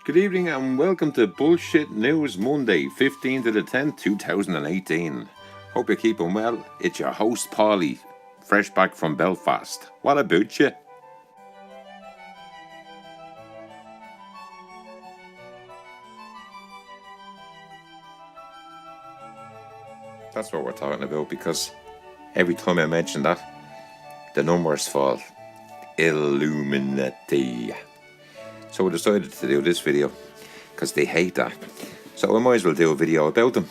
Good evening and welcome to Bullshit News Monday, 15th of the 10th, 2018. Hope you're keeping well. It's your host, Paulie, fresh back from Belfast. What about you? That's what we're talking about, because every time I mention that, the numbers fall. Illuminati. So I decided to do this video because they hate that. So I might as well do a video about them.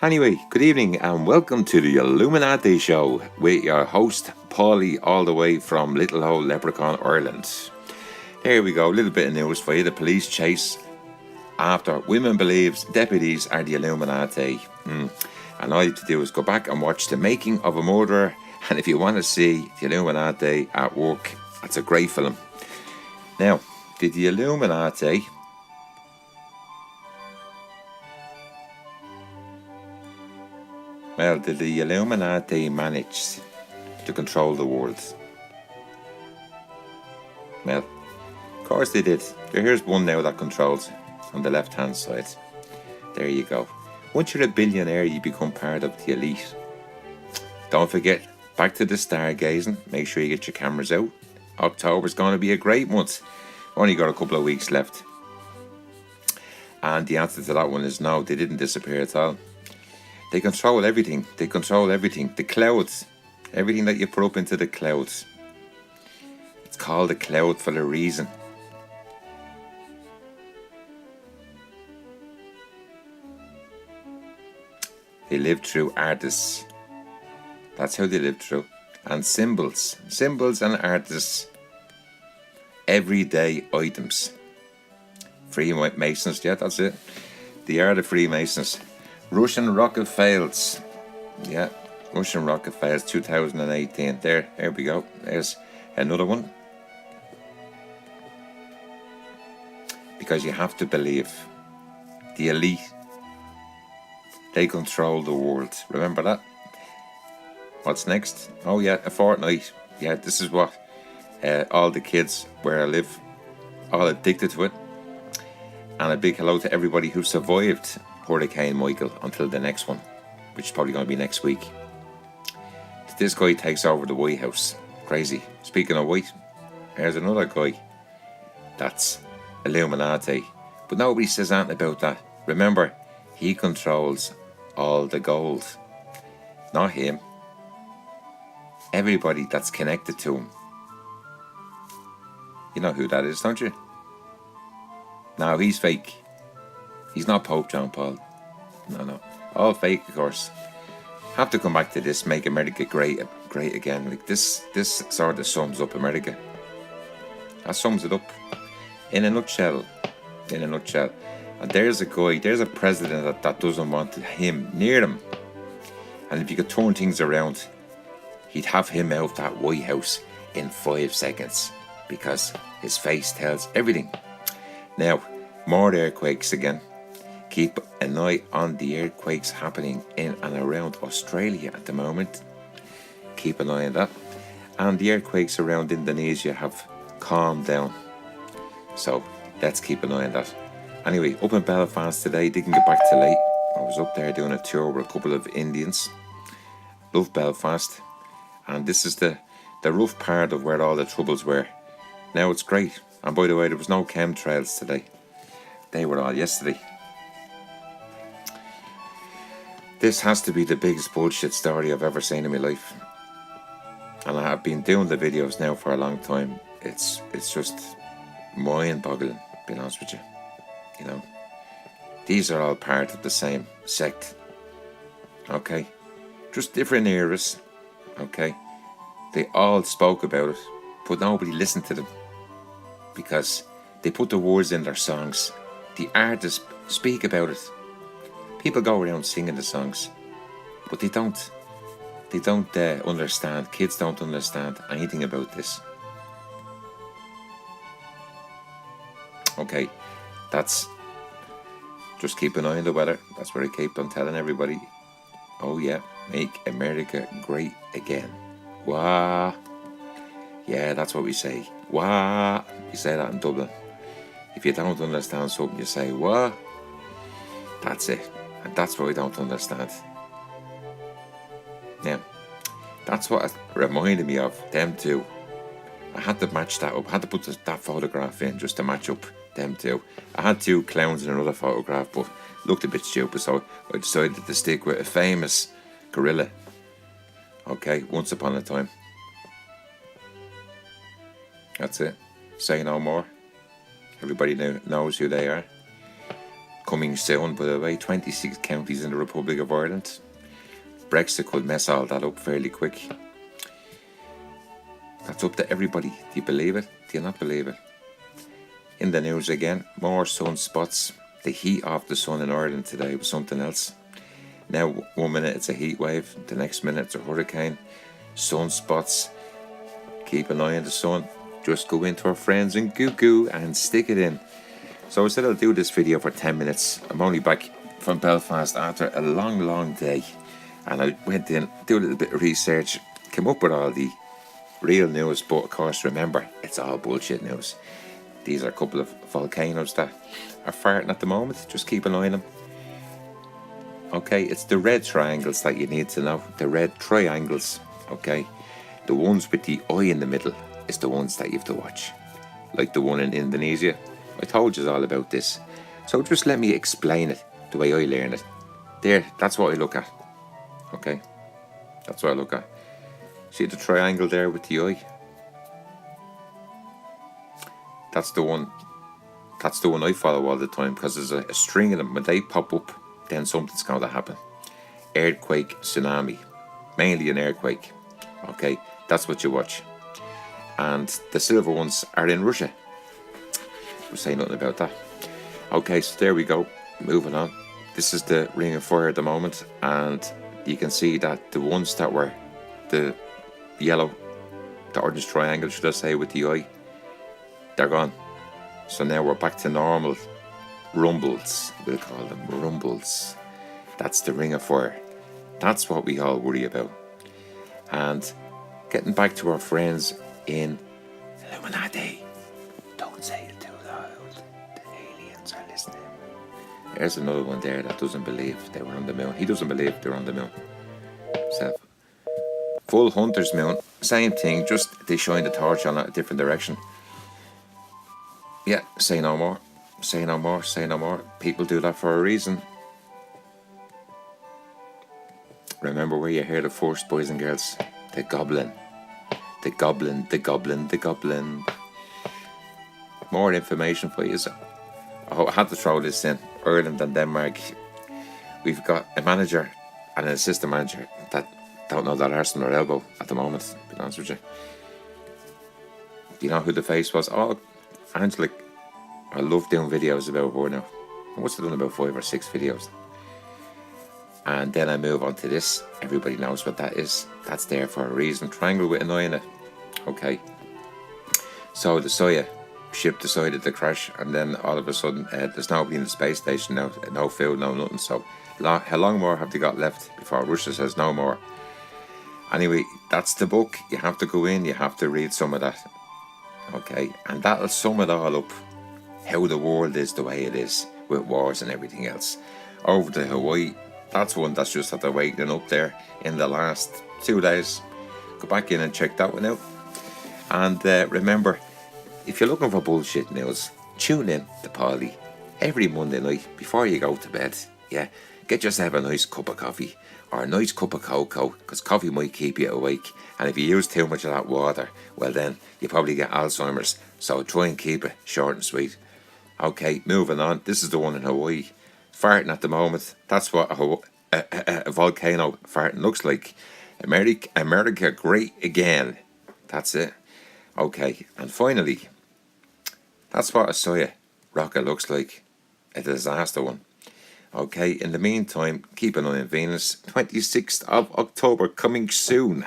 Anyway, good evening and welcome to the Illuminati Show with your host, Paulie, all the way from Little Hole Leprechaun, Ireland. There we go, a little bit of news for you. The police chase after women believes deputies are the Illuminati. And all you have to do is go back and watch The Making of a Murderer. And if you want to see the Illuminati at work, that's a great film. Now, did the Illuminati manage to control the world? Well, of course they did. Here's one now that controls on the left hand side. There you go. Once you're a billionaire, you become part of the elite. Don't forget, back to the stargazing. Make sure you get your cameras out. October's going to be a great month. Only got a couple of weeks left. And the answer to that one is no, they didn't disappear at all. They control everything. They control everything. The clouds. Everything that you put up into the clouds. It's called a cloud for a reason. They live through artists. That's how they live through. And symbols. Symbols and artists. Everyday items. Freemasons, yeah, that's it. They are the Freemasons. Russian rocket fails. Yeah, Russian rocket fails 2018. There we go. There's another one. Because you have to believe the elite, they control the world. Remember that? What's next? Oh yeah, a fortnight. Yeah, this is what all the kids where I live, all addicted to it. And a big hello to everybody who survived Hurricane Michael until the next one, which is probably going to be next week. This guy takes over the White House. Crazy. Speaking of white, here's another guy that's Illuminati. But nobody says anything about that. Remember, he controls all the gold. Not him. Everybody that's connected to him. You know who that is, don't you? No, he's fake. He's not Pope John Paul. No. All fake, of course. Have to come back to this, make America great again. Like this sort of sums up America. That sums it up. In a nutshell. And there's a guy, there's a president that doesn't want him near him. And if you could turn things around, he'd have him out of that White House in 5 seconds. Because his face tells everything. Now, more earthquakes again. Keep an eye on the earthquakes happening in and around Australia at the moment. Keep an eye on that. And the earthquakes around Indonesia have calmed down. So, let's keep an eye on that. Anyway, up in Belfast today, didn't get back till late. I was up there doing a tour with a couple of Indians. Love Belfast. And this is the rough part of where all the troubles were. Now it's great. And by the way, there was no chemtrails today. They were all yesterday. This has to be the biggest bullshit story I've ever seen in my life. And I have been doing the videos now for a long time. It's just mind-boggling, being honest with you. You know, these are all part of the same sect. Okay? Just different eras. Okay? They all spoke about it, but nobody listened to them. Because they put the words in their songs. The artists speak about it. People go around singing the songs, but they don't understand. Kids don't understand anything about this. Okay, that's just keep an eye on the weather. That's what I keep on telling everybody. Oh yeah, make America great again. Wah. Yeah, that's what we say. Wah. You say that in Dublin. If you don't understand something, you say, what? That's it. And that's what I don't understand. Now, that's what it reminded me of, them two. I had to match that up. I had to put that photograph in just to match up them two. I had two clowns in another photograph, but looked a bit stupid, so I decided to stick with a famous gorilla. Okay, once upon a time. That's it. Say no more. Everybody knows who they are. Coming soon, by the way, 26 counties in the Republic of Ireland. Brexit could mess all that up fairly quick. That's up to everybody. Do you believe it? Do you not believe it? In the news again, more sunspots. The heat of the sun in Ireland today was something else. Now, 1 minute it's a heat wave, the next minute it's a hurricane. Sunspots. Keep an eye on the sun. Just go into our friends and Google and stick it in. So I said I'll do this video for 10 minutes. I'm only back from Belfast after a long day. And I went in, do a little bit of research, came up with all the real news, but of course remember, it's all bullshit news. These are a couple of volcanoes that are farting at the moment. Just keep an eye on them. Okay, it's the red triangles that you need to know. The red triangles, okay? The ones with the eye in the middle is the ones that you have to watch. Like the one in Indonesia. I told you all about this. So just let me explain it the way I learn it. There, that's what I look at. Okay? That's what I look at. See the triangle there with the eye? That's the one I follow all the time, because there's a string of them. When they pop up, then something's going to happen. Earthquake, tsunami. Mainly an earthquake. Okay? That's what you watch. And the silver ones are in Russia. We'll say nothing about that. Okay, so there we go. Moving on. This is the Ring of Fire at the moment, and you can see that the ones that were the yellow, the orange triangle, should I say, with the eye, they're gone. So now we're back to normal rumbles. We'll call them rumbles. That's the Ring of Fire. That's what we all worry about. And getting back to our friends in Illuminati. Don't say it too loud. The aliens are listening. There's another one there that doesn't believe they were on the moon. He doesn't believe they're on the moon. So, full hunter's moon. Same thing, just they shine the torch on it a different direction. Yeah, say no more. Say no more, say no more. People do that for a reason. Remember where you heard it first, boys and girls. The goblin. The goblin, the goblin, the goblin. More information for you. I had to throw this in. Ireland and Denmark. We've got a manager and an assistant manager that don't know that arse on their elbow at the moment, to be honest with you. Do you know who the face was? Oh, Angelique. I love doing videos about her now. I must have done about 5 or 6 videos. And then I move on to this. Everybody knows what that is. That's there for a reason. Triangle with an eye in it. Okay. So the Soyuz ship decided to crash, and then all of a sudden there's nobody in the space station now. No food, no nothing. So how long more have they got left before Russia says no more? Anyway, that's the book. You have to go in. You have to read some of that. Okay. And that'll sum it all up. How the world is the way it is, with wars and everything else. Over to Hawaii. That's one that's just had to waking up there in the last 2 days. Go back in and check that one out. And remember, if you're looking for bullshit news, tune in to Paulie every Monday night before you go to bed. Yeah, get yourself a nice cup of coffee or a nice cup of cocoa, because coffee might keep you awake. And if you use too much of that water, well then, you probably get Alzheimer's. So try and keep it short and sweet. Okay, moving on. This is the one in Hawaii. Farting at the moment. That's what a volcano farting looks like. America great again. That's it. Okay, and finally, that's what a Soyuz rocket looks like. A disaster one. Okay, in the meantime, keep an eye on Venus. 26th of October, coming soon.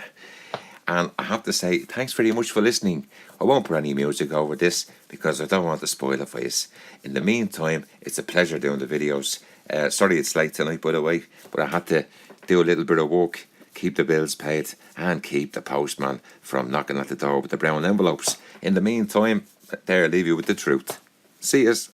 And I have to say, thanks very much for listening. I won't put any music over this because I don't want to spoil it for you. In the meantime, it's a pleasure doing the videos. Sorry it's late tonight, by the way, but I had to do a little bit of work, keep the bills paid, and keep the postman from knocking at the door with the brown envelopes. In the meantime, there I leave you with the truth. See us.